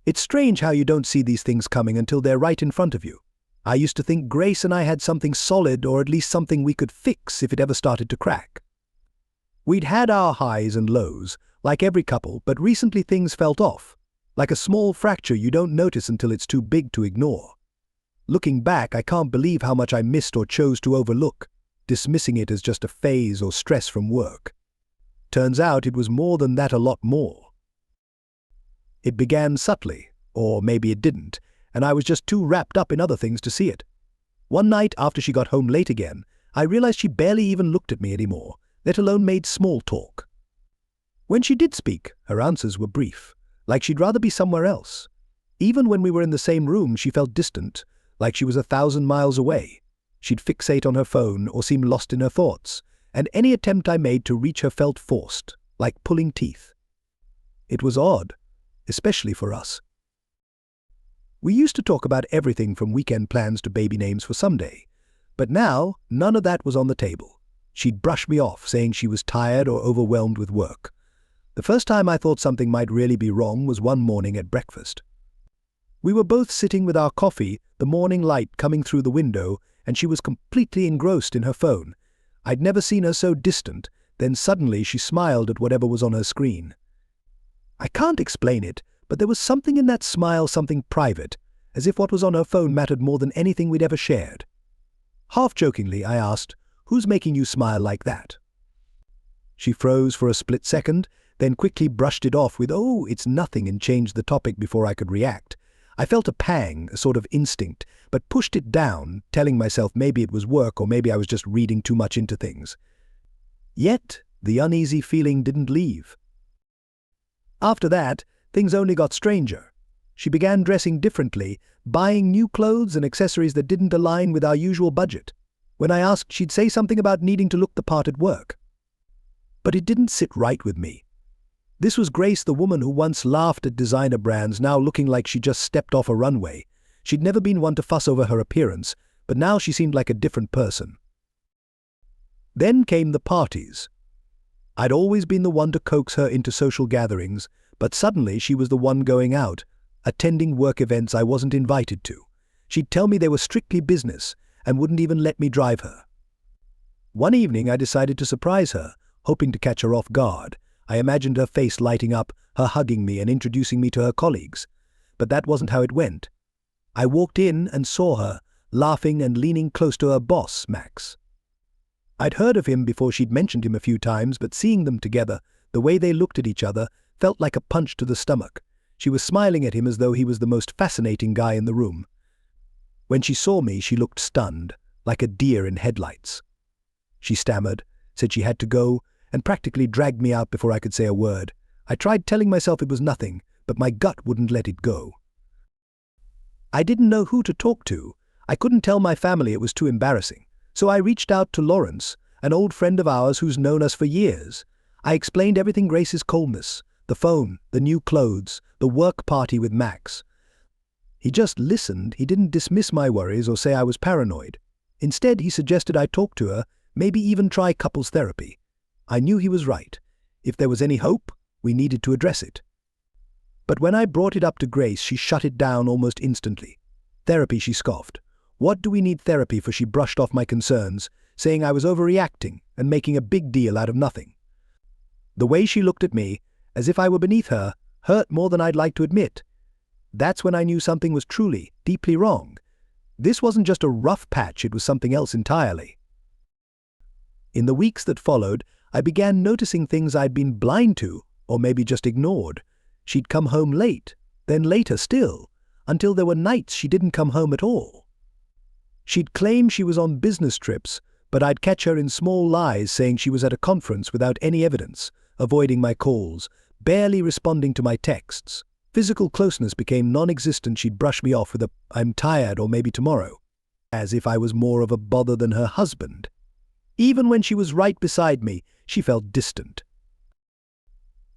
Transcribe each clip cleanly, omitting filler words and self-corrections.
It's strange how you don't see these things coming until they're right in front of you. I used to think Grace and I had something solid, or at least something we could fix if it ever started to crack. We'd had our highs and lows, like every couple, but recently things felt off, like a small fracture you don't notice until it's too big to ignore. Looking back, I can't believe how much I missed or chose to overlook, dismissing it as just a phase or stress from work. Turns out it was more than that, a lot more. It began subtly, or maybe it didn't, and I was just too wrapped up in other things to see it. One night after she got home late again, I realized she barely even looked at me anymore, let alone made small talk. When she did speak, her answers were brief, like she'd rather be somewhere else. Even when we were in the same room, she felt distant, like she was 1,000 miles away. She'd fixate on her phone or seem lost in her thoughts, and any attempt I made to reach her felt forced, like pulling teeth. It was odd, especially for us. We used to talk about everything from weekend plans to baby names for someday, but now none of that was on the table. She'd brush me off, saying she was tired or overwhelmed with work. The first time I thought something might really be wrong was one morning at breakfast. We were both sitting with our coffee, the morning light coming through the window, and she was completely engrossed in her phone. I'd never seen her so distant. Then suddenly she smiled at whatever was on her screen. I can't explain it, but there was something in that smile, something private, as if what was on her phone mattered more than anything we'd ever shared. Half-jokingly, I asked, "Who's making you smile like that?" She froze for a split second, then quickly brushed it off with, "Oh, it's nothing," and changed the topic before I could react. I felt a pang, a sort of instinct, but pushed it down, telling myself maybe it was work or maybe I was just reading too much into things. Yet, the uneasy feeling didn't leave. After that, things only got stranger. She began dressing differently, buying new clothes and accessories that didn't align with our usual budget. When I asked, she'd say something about needing to look the part at work. But it didn't sit right with me. This was Grace, the woman who once laughed at designer brands, now looking like she just stepped off a runway. She'd never been one to fuss over her appearance, but now she seemed like a different person. Then came the parties. I'd always been the one to coax her into social gatherings, but suddenly she was the one going out, attending work events I wasn't invited to. She'd tell me they were strictly business and wouldn't even let me drive her. One evening I decided to surprise her, hoping to catch her off guard. I imagined her face lighting up, her hugging me and introducing me to her colleagues. But that wasn't how it went. I walked in and saw her, laughing and leaning close to her boss, Max. I'd heard of him before she'd mentioned him a few times, but seeing them together, the way they looked at each other, felt like a punch to the stomach. She was smiling at him as though he was the most fascinating guy in the room. When she saw me, she looked stunned, like a deer in headlights. She stammered, said she had to go, and practically dragged me out before I could say a word. I tried telling myself it was nothing, but my gut wouldn't let it go. I didn't know who to talk to. I couldn't tell my family, it was too embarrassing. So I reached out to Lawrence, an old friend of ours who's known us for years. I explained everything: Grace's coldness, the phone, the new clothes, the work party with Max. He just listened. He didn't dismiss my worries or say I was paranoid. Instead, he suggested I talk to her, maybe even try couples therapy. I knew he was right. If there was any hope, we needed to address it. But when I brought it up to Grace, she shut it down almost instantly. Therapy, she scoffed. What do we need therapy for? She brushed off my concerns, saying I was overreacting and making a big deal out of nothing. The way she looked at me, as if I were beneath her, hurt more than I'd like to admit. That's when I knew something was truly, deeply wrong. This wasn't just a rough patch, it was something else entirely. In the weeks that followed, I began noticing things I'd been blind to, or maybe just ignored. She'd come home late, then later still, until there were nights she didn't come home at all. She'd claim she was on business trips, but I'd catch her in small lies, saying she was at a conference without any evidence, avoiding my calls, barely responding to my texts. Physical closeness became non-existent. She'd brush me off with a "I'm tired" or "maybe tomorrow," as if I was more of a bother than her husband. Even when she was right beside me, she felt distant.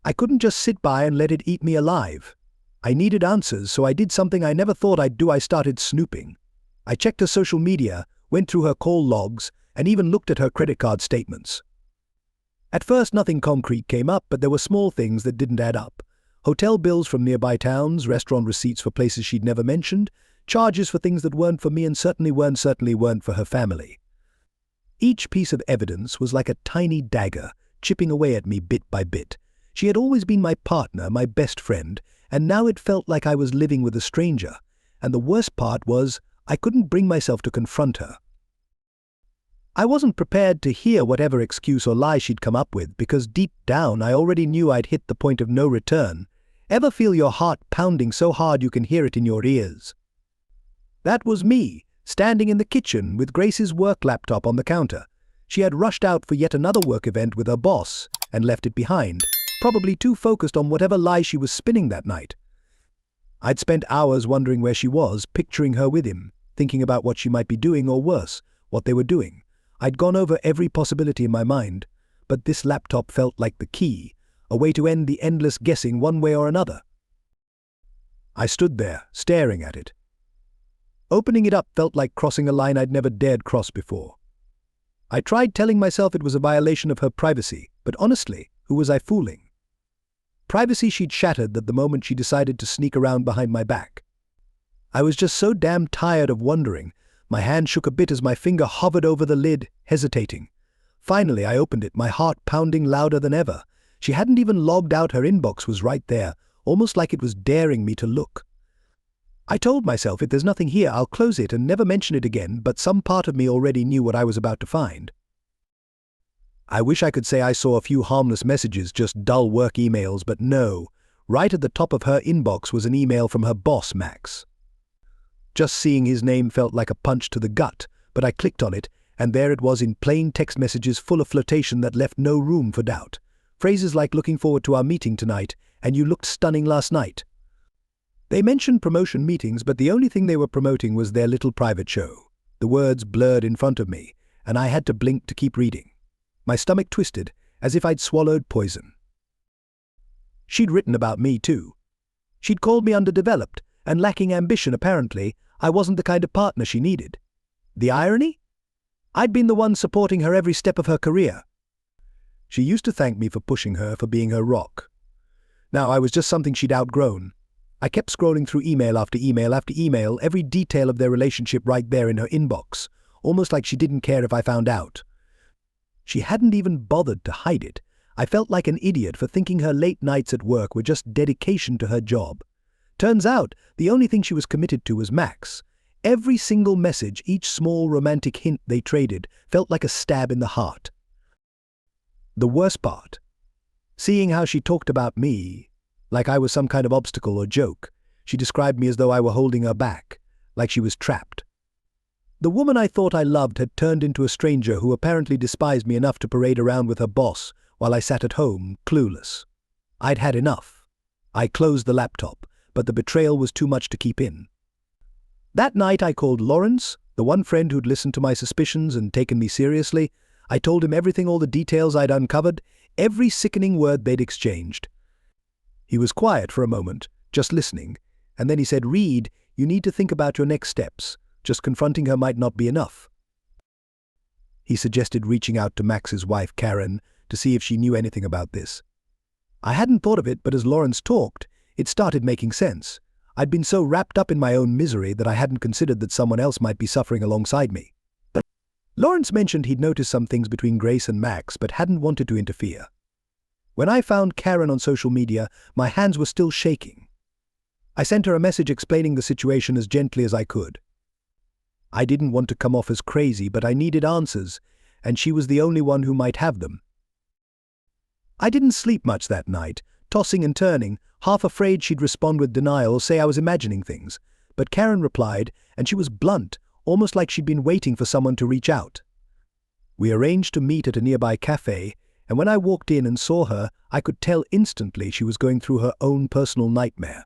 I couldn't just sit by and let it eat me alive. I needed answers, so I did something I never thought I'd do. I started snooping. I checked her social media, went through her call logs, and even looked at her credit card statements. At first, nothing concrete came up, but there were small things that didn't add up. Hotel bills from nearby towns, restaurant receipts for places she'd never mentioned, charges for things that weren't for me and certainly weren't for her family. Each piece of evidence was like a tiny dagger, chipping away at me bit by bit. She had always been my partner, my best friend, and now it felt like I was living with a stranger. And the worst part was, I couldn't bring myself to confront her. I wasn't prepared to hear whatever excuse or lie she'd come up with, because deep down I already knew I'd hit the point of no return. Ever feel your heart pounding so hard you can hear it in your ears? That was me, standing in the kitchen with Grace's work laptop on the counter. She had rushed out for yet another work event with her boss and left it behind, probably too focused on whatever lie she was spinning that night. I'd spent hours wondering where she was, picturing her with him, thinking about what she might be doing, or worse, what they were doing. I'd gone over every possibility in my mind, but this laptop felt like the key, a way to end the endless guessing one way or another. I stood there, staring at it. Opening it up felt like crossing a line I'd never dared cross before. I tried telling myself it was a violation of her privacy, but honestly, who was I fooling? Privacy she'd shattered the moment she decided to sneak around behind my back. I was just so damn tired of wondering. My hand shook a bit as my finger hovered over the lid, hesitating. Finally, I opened it, my heart pounding louder than ever. She hadn't even logged out, her inbox was right there, almost like it was daring me to look. I told myself, if there's nothing here, I'll close it and never mention it again, but some part of me already knew what I was about to find. I wish I could say I saw a few harmless messages, just dull work emails, but no. Right at the top of her inbox was an email from her boss, Max. Just seeing his name felt like a punch to the gut, but I clicked on it, and there it was in plain text messages full of flirtation that left no room for doubt. Phrases like "looking forward to our meeting tonight," and "you looked stunning last night." They mentioned promotion meetings, but the only thing they were promoting was their little private show. The words blurred in front of me, and I had to blink to keep reading. My stomach twisted, as if I'd swallowed poison. She'd written about me too. She'd called me underdeveloped, and lacking ambition apparently. I wasn't the kind of partner she needed. The irony? I'd been the one supporting her every step of her career. She used to thank me for pushing her, for being her rock. Now I was just something she'd outgrown. I kept scrolling through email after email after email, every detail of their relationship right there in her inbox, almost like she didn't care if I found out. She hadn't even bothered to hide it. I felt like an idiot for thinking her late nights at work were just dedication to her job. Turns out, the only thing she was committed to was Max. Every single message, each small romantic hint they traded, felt like a stab in the heart. The worst part, seeing how she talked about me, like I was some kind of obstacle or joke. She described me as though I were holding her back, like she was trapped. The woman I thought I loved had turned into a stranger who apparently despised me enough to parade around with her boss while I sat at home, clueless. I'd had enough. I closed the laptop, but the betrayal was too much to keep in. That night I called Lawrence, the one friend who'd listened to my suspicions and taken me seriously. I told him everything, all the details I'd uncovered, every sickening word they'd exchanged. He was quiet for a moment, just listening, and then he said, "Reed, you need to think about your next steps. Just confronting her might not be enough." He suggested reaching out to Max's wife, Karen, to see if she knew anything about this. I hadn't thought of it, but as Lawrence talked, it started making sense. I'd been so wrapped up in my own misery that I hadn't considered that someone else might be suffering alongside me. Lawrence mentioned he'd noticed some things between Grace and Max, but hadn't wanted to interfere. When I found Karen on social media, my hands were still shaking. I sent her a message explaining the situation as gently as I could. I didn't want to come off as crazy, but I needed answers, and she was the only one who might have them. I didn't sleep much that night, tossing and turning, half afraid she'd respond with denial, say I was imagining things. But Karen replied, and she was blunt, almost like she'd been waiting for someone to reach out. We arranged to meet at a nearby cafe, and when I walked in and saw her, I could tell instantly she was going through her own personal nightmare.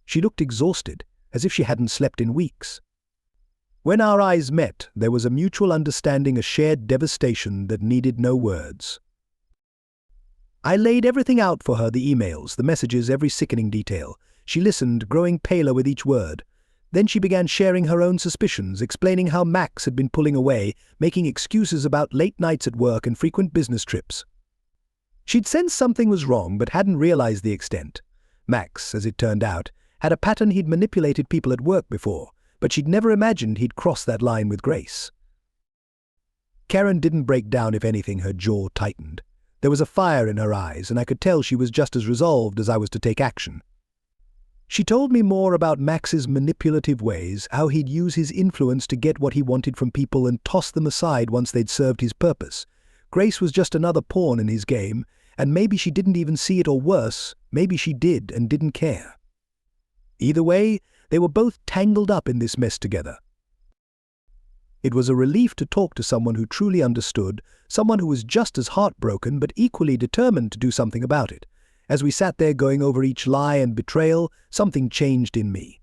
She looked exhausted, as if she hadn't slept in weeks. When our eyes met, there was a mutual understanding, a shared devastation that needed no words. I laid everything out for her, the emails, the messages, every sickening detail. She listened, growing paler with each word. Then she began sharing her own suspicions, explaining how Max had been pulling away, making excuses about late nights at work and frequent business trips. She'd sensed something was wrong but hadn't realized the extent. Max, as it turned out, had a pattern he'd manipulated people at work before, but she'd never imagined he'd crossed that line with Grace. Karen didn't break down. If anything, her jaw tightened. There was a fire in her eyes, and I could tell she was just as resolved as I was to take action. She told me more about Max's manipulative ways, how he'd use his influence to get what he wanted from people and toss them aside once they'd served his purpose. Grace was just another pawn in his game, and maybe she didn't even see it, or worse, maybe she did and didn't care. Either way, they were both tangled up in this mess together. It was a relief to talk to someone who truly understood, someone who was just as heartbroken but equally determined to do something about it. As we sat there going over each lie and betrayal, something changed in me.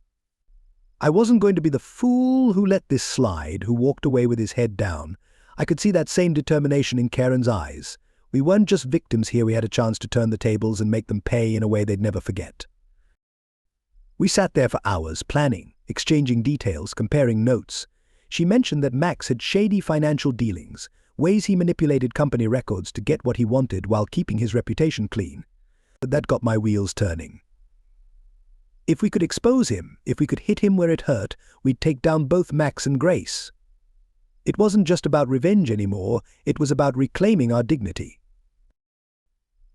I wasn't going to be the fool who let this slide, who walked away with his head down. I could see that same determination in Karen's eyes. We weren't just victims here, we had a chance to turn the tables and make them pay in a way they'd never forget. We sat there for hours, planning, exchanging details, comparing notes. She mentioned that Max had shady financial dealings, ways he manipulated company records to get what he wanted while keeping his reputation clean. That got my wheels turning. If we could expose him, if we could hit him where it hurt, we'd take down both Max and Grace. It wasn't just about revenge anymore, it was about reclaiming our dignity.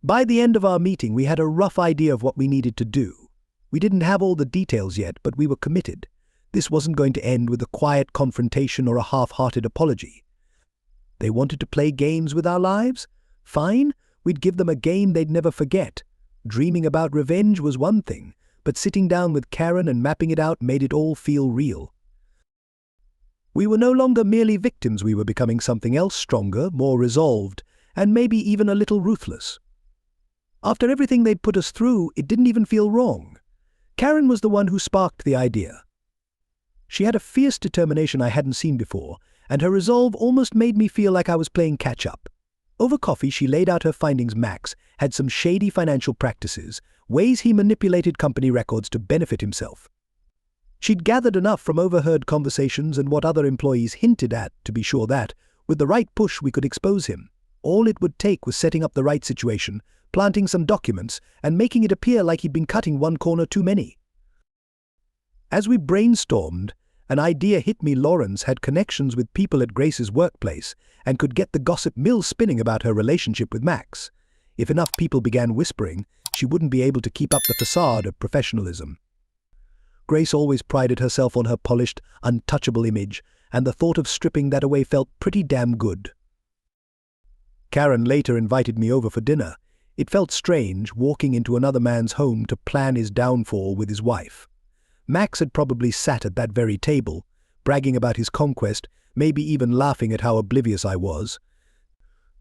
By the end of our meeting, we had a rough idea of what we needed to do. We didn't have all the details yet, but we were committed. This wasn't going to end with a quiet confrontation or a half-hearted apology. They wanted to play games with our lives? Fine, we'd give them a game they'd never forget. Dreaming about revenge was one thing, but sitting down with Karen and mapping it out made it all feel real. We were no longer merely victims, we were becoming something else, stronger, more resolved, and maybe even a little ruthless. After everything they'd put us through, it didn't even feel wrong. Karen was the one who sparked the idea. She had a fierce determination I hadn't seen before, and her resolve almost made me feel like I was playing catch-up. Over coffee, she laid out her findings. Max had some shady financial practices, ways he manipulated company records to benefit himself. She'd gathered enough from overheard conversations and what other employees hinted at to be sure that, with the right push, we could expose him. All it would take was setting up the right situation, planting some documents, and making it appear like he'd been cutting one corner too many. As we brainstormed, an idea hit me. Lawrence had connections with people at Grace's workplace and could get the gossip mill spinning about her relationship with Max. If enough people began whispering, she wouldn't be able to keep up the facade of professionalism. Grace always prided herself on her polished, untouchable image, and the thought of stripping that away felt pretty damn good. Karen later invited me over for dinner. It felt strange walking into another man's home to plan his downfall with his wife. Max had probably sat at that very table, bragging about his conquest, maybe even laughing at how oblivious I was.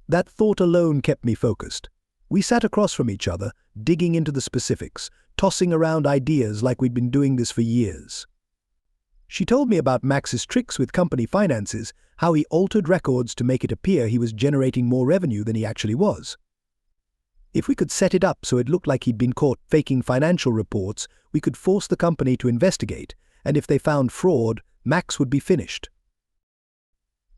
That thought alone kept me focused. We sat across from each other, digging into the specifics, tossing around ideas like we'd been doing this for years. She told me about Max's tricks with company finances, how he altered records to make it appear he was generating more revenue than he actually was. If we could set it up so it looked like he'd been caught faking financial reports, we could force the company to investigate, and if they found fraud, Max would be finished.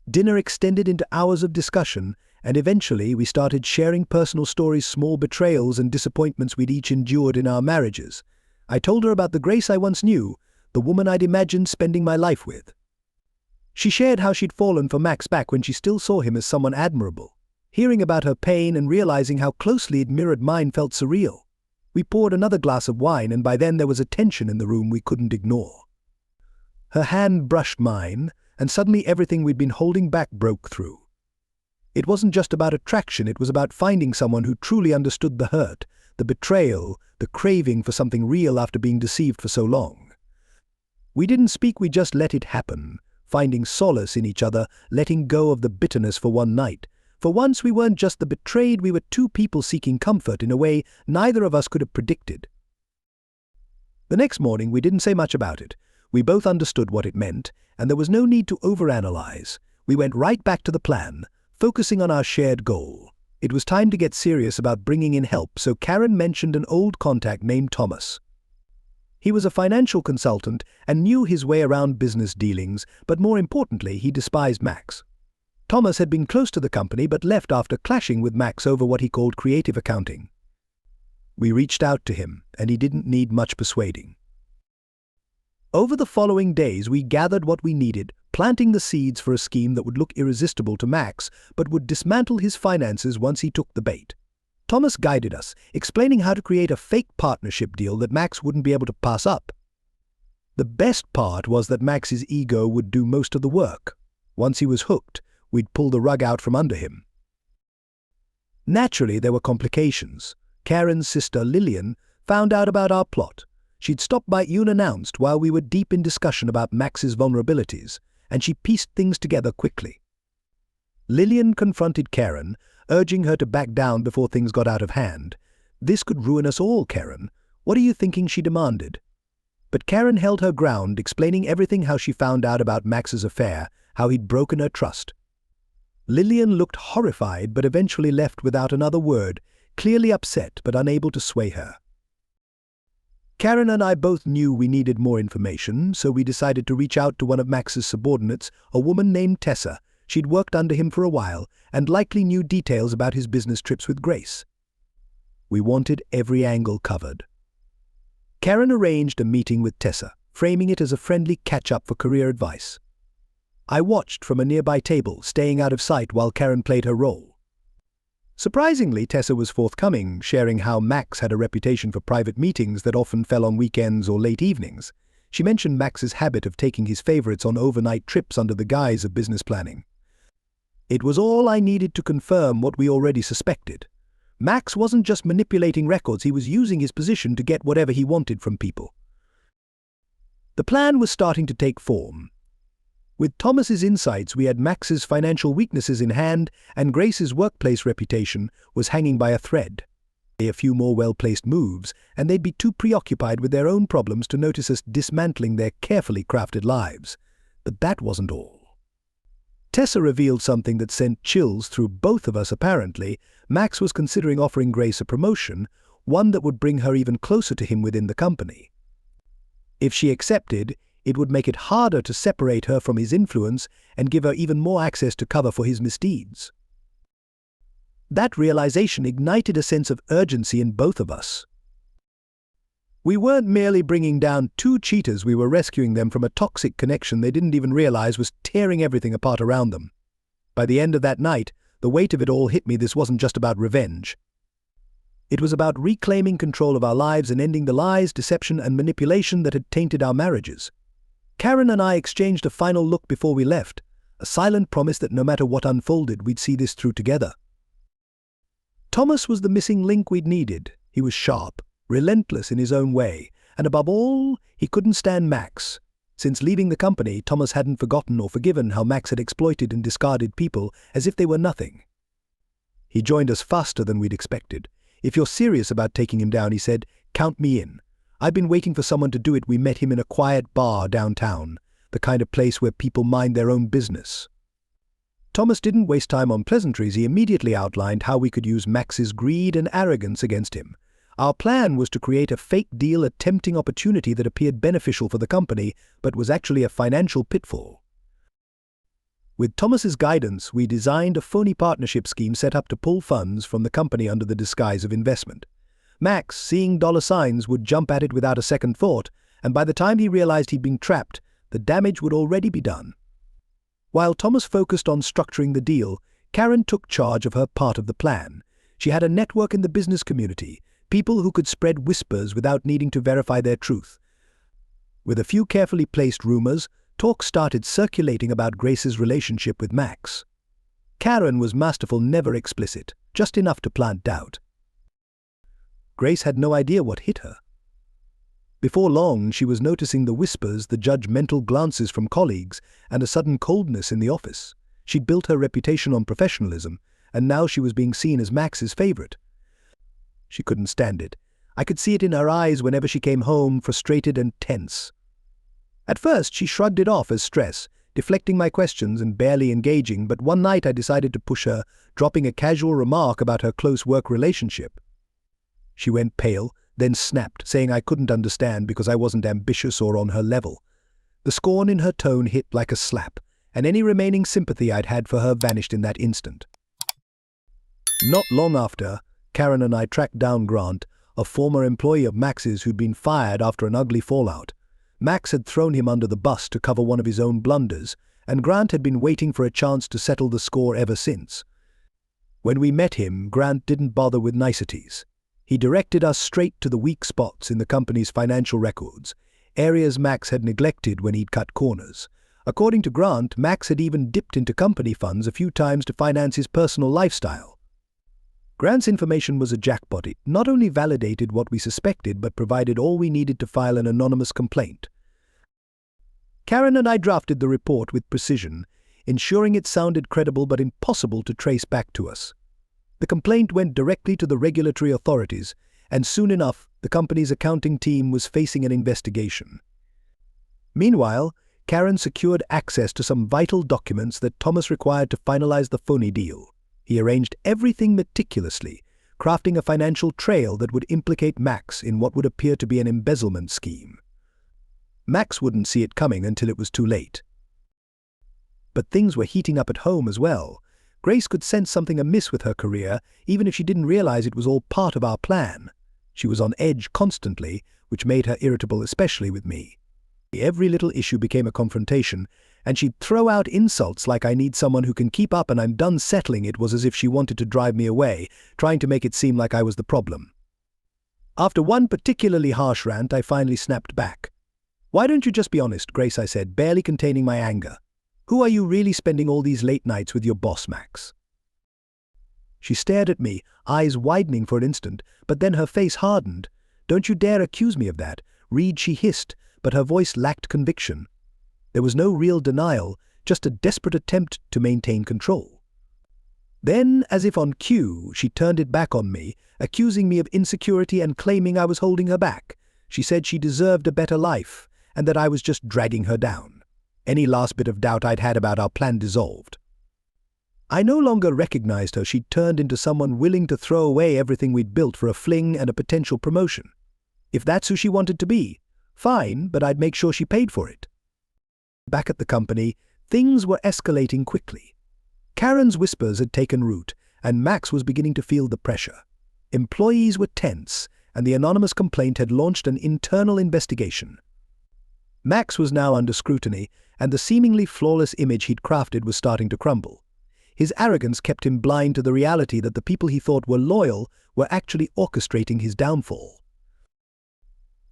Dinner extended into hours of discussion, and eventually we started sharing personal stories, small betrayals and disappointments we'd each endured in our marriages. I told her about the Grace I once knew, the woman I'd imagined spending my life with. She shared how she'd fallen for Max back when she still saw him as someone admirable. Hearing about her pain and realizing how closely it mirrored mine felt surreal. We poured another glass of wine, and by then there was a tension in the room we couldn't ignore. Her hand brushed mine, and suddenly everything we'd been holding back broke through. It wasn't just about attraction, it was about finding someone who truly understood the hurt, the betrayal, the craving for something real after being deceived for so long. We didn't speak, we just let it happen, finding solace in each other, letting go of the bitterness for one night. For once, we weren't just the betrayed, we were two people seeking comfort in a way neither of us could have predicted. The next morning, we didn't say much about it. We both understood what it meant, and there was no need to overanalyze. We went right back to the plan, focusing on our shared goal. It was time to get serious about bringing in help, so Karen mentioned an old contact named Thomas. He was a financial consultant and knew his way around business dealings, but more importantly, he despised Max. Thomas had been close to the company but left after clashing with Max over what he called creative accounting. We reached out to him, and he didn't need much persuading. Over the following days, we gathered what we needed, planting the seeds for a scheme that would look irresistible to Max, but would dismantle his finances once he took the bait. Thomas guided us, explaining how to create a fake partnership deal that Max wouldn't be able to pass up. The best part was that Max's ego would do most of the work. Once he was hooked, we'd pull the rug out from under him. Naturally, there were complications. Karen's sister Lillian found out about our plot. She'd stopped by unannounced while we were deep in discussion about Max's vulnerabilities, and she pieced things together quickly. Lillian confronted Karen, urging her to back down before things got out of hand. "This could ruin us all, Karen. What are you thinking?" she demanded. But Karen held her ground, explaining everything: how she found out about Max's affair, how he'd broken her trust. Lillian looked horrified but eventually left without another word, clearly upset but unable to sway her. Karen and I both knew we needed more information, so we decided to reach out to one of Max's subordinates, a woman named Tessa. She'd worked under him for a while and likely knew details about his business trips with Grace. We wanted every angle covered. Karen arranged a meeting with Tessa, framing it as a friendly catch-up for career advice. I watched from a nearby table, staying out of sight while Karen played her role. Surprisingly, Tessa was forthcoming, sharing how Max had a reputation for private meetings that often fell on weekends or late evenings. She mentioned Max's habit of taking his favorites on overnight trips under the guise of business planning. It was all I needed to confirm what we already suspected. Max wasn't just manipulating records, he was using his position to get whatever he wanted from people. The plan was starting to take form. With Thomas's insights, we had Max's financial weaknesses in hand, and Grace's workplace reputation was hanging by a thread. A few more well-placed moves, and they'd be too preoccupied with their own problems to notice us dismantling their carefully crafted lives. But that wasn't all. Tessa revealed something that sent chills through both of us apparently. Max was considering offering Grace a promotion, one that would bring her even closer to him within the company. If she accepted, it would make it harder to separate her from his influence and give her even more access to cover for his misdeeds. That realization ignited a sense of urgency in both of us. We weren't merely bringing down two cheaters, we were rescuing them from a toxic connection they didn't even realize was tearing everything apart around them. By the end of that night, the weight of it all hit me. This wasn't just about revenge. It was about reclaiming control of our lives and ending the lies, deception, and manipulation that had tainted our marriages. Karen and I exchanged a final look before we left, a silent promise that no matter what unfolded, we'd see this through together. Thomas was the missing link we'd needed. He was sharp, relentless in his own way, and above all, he couldn't stand Max. Since leaving the company, Thomas hadn't forgotten or forgiven how Max had exploited and discarded people as if they were nothing. He joined us faster than we'd expected. "If you're serious about taking him down," he said, "count me in. I've been waiting for someone to do it." We met him in a quiet bar downtown, the kind of place where people mind their own business. Thomas didn't waste time on pleasantries. He immediately outlined how we could use Max's greed and arrogance against him. Our plan was to create a fake deal, a tempting opportunity that appeared beneficial for the company, but was actually a financial pitfall. With Thomas's guidance, we designed a phony partnership scheme set up to pull funds from the company under the disguise of investment. Max, seeing dollar signs, would jump at it without a second thought, and by the time he realized he'd been trapped, the damage would already be done. While Thomas focused on structuring the deal, Karen took charge of her part of the plan. She had a network in the business community, people who could spread whispers without needing to verify their truth. With a few carefully placed rumors, talk started circulating about Grace's relationship with Max. Karen was masterful, never explicit, just enough to plant doubt. Grace had no idea what hit her. Before long, she was noticing the whispers, the judgmental glances from colleagues, and a sudden coldness in the office. She'd built her reputation on professionalism, and now she was being seen as Max's favorite. She couldn't stand it. I could see it in her eyes whenever she came home, frustrated and tense. At first, she shrugged it off as stress, deflecting my questions and barely engaging, but one night I decided to push her, dropping a casual remark about her close work relationship. She went pale, then snapped, saying I couldn't understand because I wasn't ambitious or on her level. The scorn in her tone hit like a slap, and any remaining sympathy I'd had for her vanished in that instant. Not long after, Karen and I tracked down Grant, a former employee of Max's who'd been fired after an ugly fallout. Max had thrown him under the bus to cover one of his own blunders, and Grant had been waiting for a chance to settle the score ever since. When we met him, Grant didn't bother with niceties. He directed us straight to the weak spots in the company's financial records, areas Max had neglected when he'd cut corners. According to Grant, Max had even dipped into company funds a few times to finance his personal lifestyle. Grant's information was a jackpot. It not only validated what we suspected, but provided all we needed to file an anonymous complaint. Karen and I drafted the report with precision, ensuring it sounded credible but impossible to trace back to us. The complaint went directly to the regulatory authorities, and soon enough, the company's accounting team was facing an investigation. Meanwhile, Karen secured access to some vital documents that Thomas required to finalize the phony deal. He arranged everything meticulously, crafting a financial trail that would implicate Max in what would appear to be an embezzlement scheme. Max wouldn't see it coming until it was too late. But things were heating up at home as well. Grace could sense something amiss with her career, even if she didn't realize it was all part of our plan. She was on edge constantly, which made her irritable, especially with me. Every little issue became a confrontation, and she'd throw out insults like "I need someone who can keep up and I'm done settling." It was as if she wanted to drive me away, trying to make it seem like I was the problem. After one particularly harsh rant, I finally snapped back. "Why don't you just be honest, Grace?" I said, barely containing my anger. "Who are you really spending all these late nights with your boss, Max?" She stared at me, eyes widening for an instant, but then her face hardened. "Don't you dare accuse me of that, Reed," she hissed, but her voice lacked conviction. There was no real denial, just a desperate attempt to maintain control. Then, as if on cue, she turned it back on me, accusing me of insecurity and claiming I was holding her back. She said she deserved a better life, and that I was just dragging her down. Any last bit of doubt I'd had about our plan dissolved. I no longer recognized her. She'd turned into someone willing to throw away everything we'd built for a fling and a potential promotion. If that's who she wanted to be, fine, but I'd make sure she paid for it. Back at the company, things were escalating quickly. Karen's whispers had taken root, and Max was beginning to feel the pressure. Employees were tense, and the anonymous complaint had launched an internal investigation. Max was now under scrutiny, and the seemingly flawless image he'd crafted was starting to crumble. His arrogance kept him blind to the reality that the people he thought were loyal were actually orchestrating his downfall.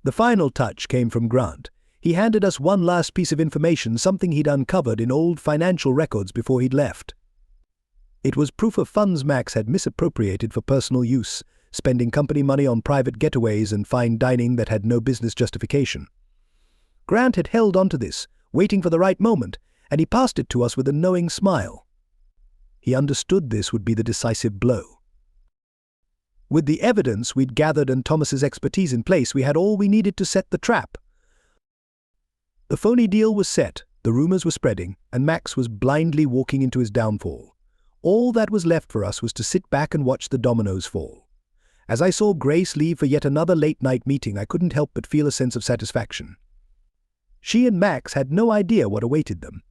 The final touch came from Grant. He handed us one last piece of information, something he'd uncovered in old financial records before he'd left. It was proof of funds Max had misappropriated for personal use, spending company money on private getaways and fine dining that had no business justification. Grant had held onto this, waiting for the right moment, and he passed it to us with a knowing smile. He understood this would be the decisive blow. With the evidence we'd gathered and Thomas's expertise in place, we had all we needed to set the trap. The phony deal was set, the rumors were spreading, and Max was blindly walking into his downfall. All that was left for us was to sit back and watch the dominoes fall. As I saw Grace leave for yet another late-night meeting, I couldn't help but feel a sense of satisfaction. She and Max had no idea what awaited them.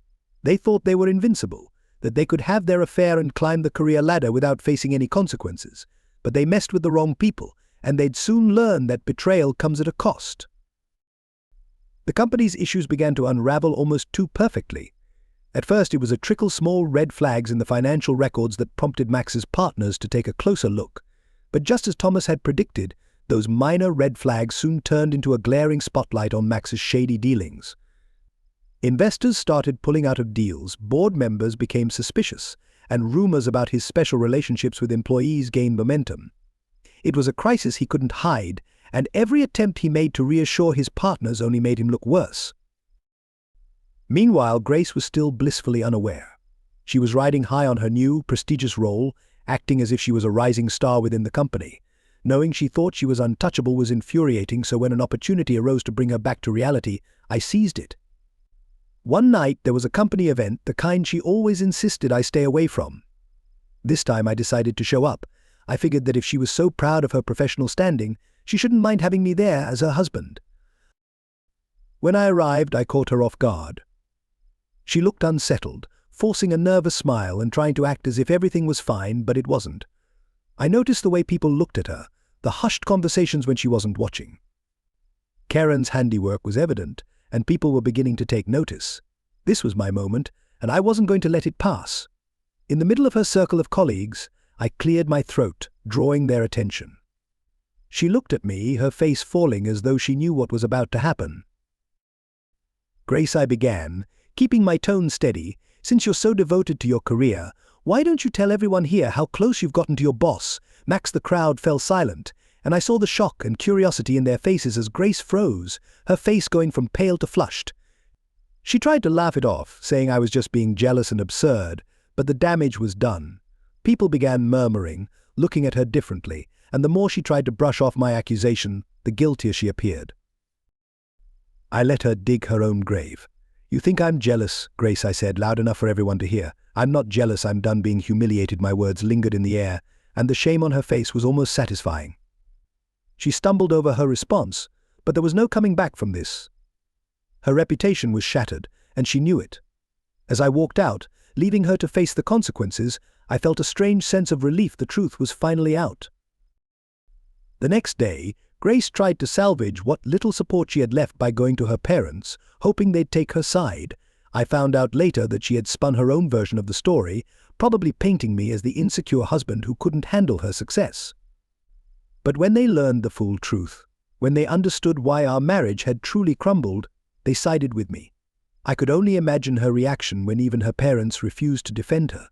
They thought they were invincible, that they could have their affair and climb the career ladder without facing any consequences. But they messed with the wrong people, and they'd soon learn that betrayal comes at a cost. The company's issues began to unravel almost too perfectly. At first, it was a trickle small red flags in the financial records that prompted Max's partners to take a closer look. But just as Thomas had predicted, those minor red flags soon turned into a glaring spotlight on Max's shady dealings. Investors started pulling out of deals, board members became suspicious, and rumors about his special relationships with employees gained momentum. It was a crisis he couldn't hide, and every attempt he made to reassure his partners only made him look worse. Meanwhile, Grace was still blissfully unaware. She was riding high on her new, prestigious role, acting as if she was a rising star within the company. Knowing she thought she was untouchable was infuriating, so when an opportunity arose to bring her back to reality, I seized it. One night, there was a company event, the kind she always insisted I stay away from. This time I decided to show up. I figured that if she was so proud of her professional standing, she shouldn't mind having me there as her husband. When I arrived, I caught her off guard. She looked unsettled, forcing a nervous smile and trying to act as if everything was fine, but it wasn't. I noticed the way people looked at her, the hushed conversations when she wasn't watching. Karen's handiwork was evident, and people were beginning to take notice. This was my moment, and I wasn't going to let it pass. In the middle of her circle of colleagues, I cleared my throat, drawing their attention. She looked at me, her face falling as though she knew what was about to happen. "Grace," I began, keeping my tone steady, "since you're so devoted to your career, why don't you tell everyone here how close you've gotten to your boss?" Max. The crowd fell silent, and I saw the shock and curiosity in their faces as Grace froze, her face going from pale to flushed. She tried to laugh it off, saying I was just being jealous and absurd, but the damage was done. People began murmuring, looking at her differently, and the more she tried to brush off my accusation, the guiltier she appeared. I let her dig her own grave. "You think I'm jealous, Grace," I said, loud enough for everyone to hear. "I'm not jealous, I'm done being humiliated." My words lingered in the air, and the shame on her face was almost satisfying. She stumbled over her response, but there was no coming back from this. Her reputation was shattered, and she knew it. As I walked out, leaving her to face the consequences, I felt a strange sense of relief. The truth was finally out. The next day, Grace tried to salvage what little support she had left by going to her parents, hoping they'd take her side. I found out later that she had spun her own version of the story, probably painting me as the insecure husband who couldn't handle her success. But when they learned the full truth, when they understood why our marriage had truly crumbled, they sided with me. I could only imagine her reaction when even her parents refused to defend her.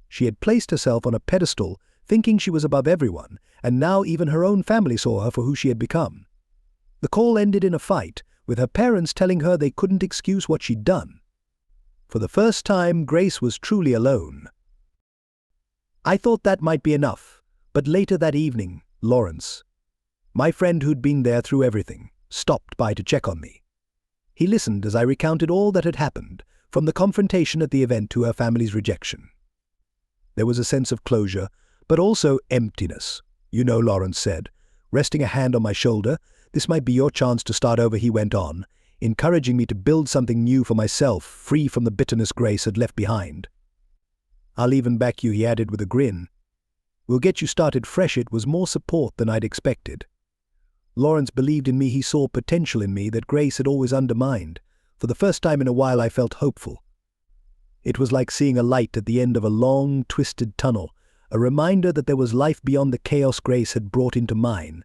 She had placed herself on a pedestal, thinking she was above everyone, and now even her own family saw her for who she had become. The call ended in a fight, with her parents telling her they couldn't excuse what she'd done. For the first time, Grace was truly alone. I thought that might be enough, but later that evening, Lawrence, my friend who'd been there through everything, stopped by to check on me. He listened as I recounted all that had happened, from the confrontation at the event to her family's rejection. There was a sense of closure, but also emptiness. "You know," Lawrence said, resting a hand on my shoulder, "this might be your chance to start over," he went on, encouraging me to build something new for myself, free from the bitterness Grace had left behind. "I'll even back you," he added with a grin. "We'll get you started fresh." It was more support than I'd expected. Lawrence believed in me. He saw potential in me that Grace had always undermined. For the first time in a while, I felt hopeful. It was like seeing a light at the end of a long, twisted tunnel, a reminder that there was life beyond the chaos Grace had brought into mine.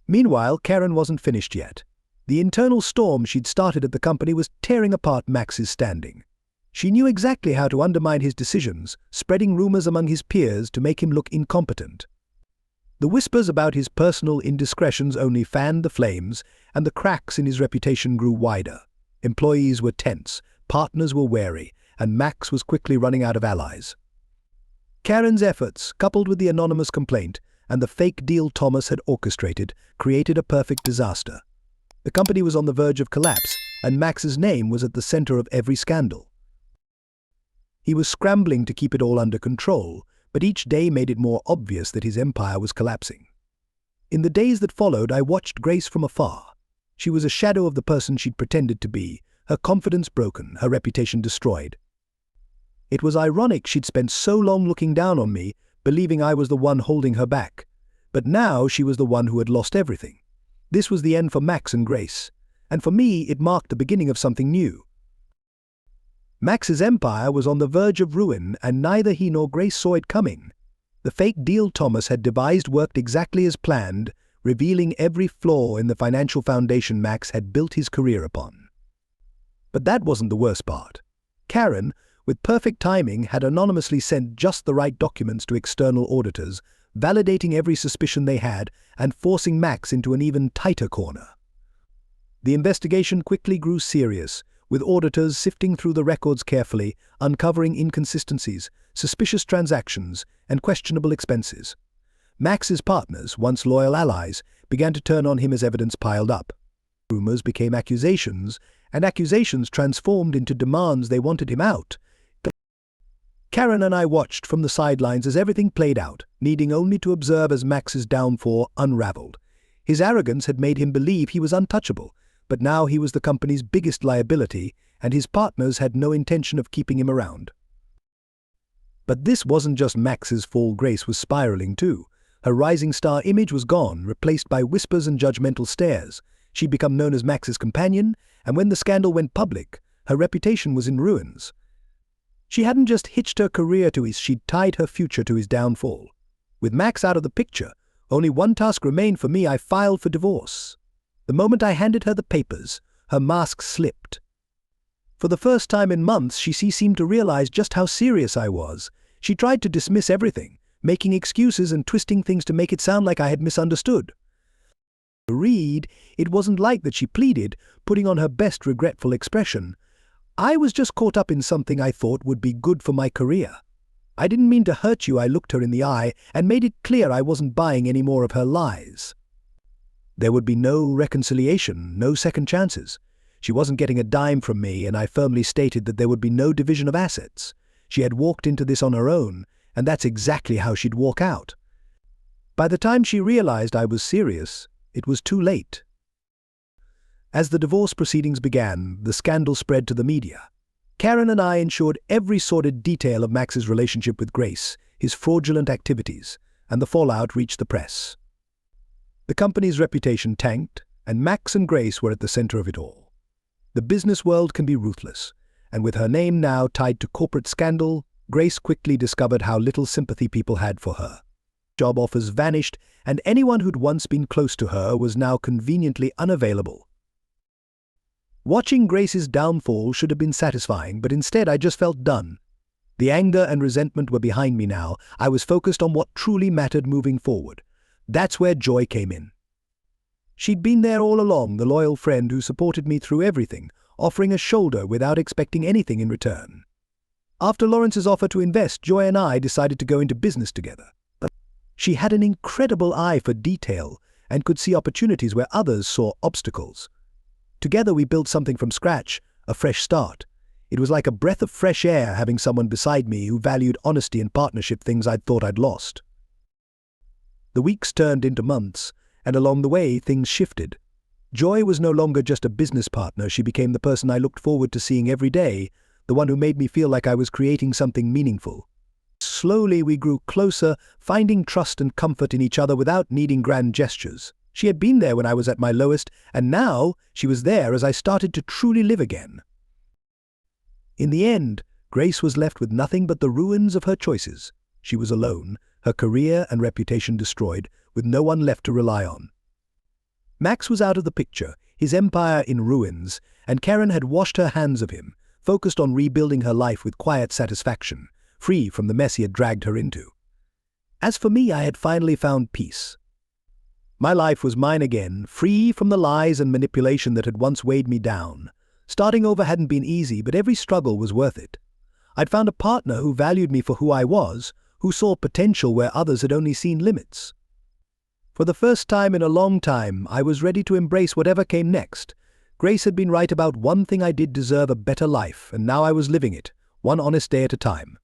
Meanwhile, Karen wasn't finished yet. The internal storm she'd started at the company was tearing apart Max's standing. She knew exactly how to undermine his decisions, spreading rumors among his peers to make him look incompetent. The whispers about his personal indiscretions only fanned the flames, and the cracks in his reputation grew wider. Employees were tense, partners were wary, and Max was quickly running out of allies. Karen's efforts, coupled with the anonymous complaint and the fake deal Thomas had orchestrated, created a perfect disaster. The company was on the verge of collapse, and Max's name was at the center of every scandal. He was scrambling to keep it all under control, but each day made it more obvious that his empire was collapsing. In the days that followed, I watched Grace from afar. She was a shadow of the person she'd pretended to be, her confidence broken, her reputation destroyed. It was ironic she'd spent so long looking down on me, believing I was the one holding her back. But now she was the one who had lost everything. This was the end for Max and Grace, and for me it marked the beginning of something new. Max's empire was on the verge of ruin, and neither he nor Grace saw it coming. The fake deal Thomas had devised worked exactly as planned, revealing every flaw in the financial foundation Max had built his career upon. But that wasn't the worst part. Karen, with perfect timing, had anonymously sent just the right documents to external auditors, validating every suspicion they had and forcing Max into an even tighter corner. The investigation quickly grew serious, with auditors sifting through the records carefully, uncovering inconsistencies, suspicious transactions, and questionable expenses. Max's partners, once loyal allies, began to turn on him as evidence piled up. Rumors became accusations, and accusations transformed into demands. They wanted him out. Karen and I watched from the sidelines as everything played out, needing only to observe as Max's downfall unraveled. His arrogance had made him believe he was untouchable, but now he was the company's biggest liability, and his partners had no intention of keeping him around. But this wasn't just Max's fall. Grace was spiraling too. Her rising star image was gone, replaced by whispers and judgmental stares. She'd become known as Max's companion, and when the scandal went public, her reputation was in ruins. She hadn't just hitched her career to his, she'd tied her future to his downfall. With Max out of the picture, only one task remained for me. I filed for divorce. The moment I handed her the papers, her mask slipped. For the first time in months, she seemed to realize just how serious I was. She tried to dismiss everything, making excuses and twisting things to make it sound like I had misunderstood. To read, it wasn't like that she pleaded, putting on her best regretful expression. I was just caught up in something I thought would be good for my career. I didn't mean to hurt you. I looked her in the eye and made it clear I wasn't buying any more of her lies. There would be no reconciliation, no second chances. She wasn't getting a dime from me, and I firmly stated that there would be no division of assets. She had walked into this on her own, and that's exactly how she'd walk out. By the time she realized I was serious, it was too late. As the divorce proceedings began, the scandal spread to the media. Karen and I ensured every sordid detail of Max's relationship with Grace, his fraudulent activities, and the fallout reached the press. The company's reputation tanked, and Max and Grace were at the center of it all. The business world can be ruthless, and with her name now tied to corporate scandal, Grace quickly discovered how little sympathy people had for her. Job offers vanished, and anyone who'd once been close to her was now conveniently unavailable. Watching Grace's downfall should have been satisfying, but instead I just felt done. The anger and resentment were behind me now. I was focused on what truly mattered moving forward. That's where Joy came in. She'd been there all along, the loyal friend who supported me through everything, offering a shoulder without expecting anything in return. After Lawrence's offer to invest, Joy and I decided to go into business together. But she had an incredible eye for detail and could see opportunities where others saw obstacles. Together we built something from scratch, a fresh start. It was like a breath of fresh air having someone beside me who valued honesty and partnership, things I'd thought I'd lost. The weeks turned into months, and along the way things shifted. Joy was no longer just a business partner. She became the person I looked forward to seeing every day, the one who made me feel like I was creating something meaningful. Slowly we grew closer, finding trust and comfort in each other without needing grand gestures. She had been there when I was at my lowest, and now she was there as I started to truly live again. In the end, Grace was left with nothing but the ruins of her choices. She was alone, her career and reputation destroyed, with no one left to rely on. Max was out of the picture, his empire in ruins, and Karen had washed her hands of him, focused on rebuilding her life with quiet satisfaction, free from the mess he had dragged her into. As for me, I had finally found peace. My life was mine again, free from the lies and manipulation that had once weighed me down. Starting over hadn't been easy, but every struggle was worth it. I'd found a partner who valued me for who I was, who saw potential where others had only seen limits. For the first time in a long time, I was ready to embrace whatever came next. Grace had been right about one thing: I did deserve a better life, and now I was living it, one honest day at a time.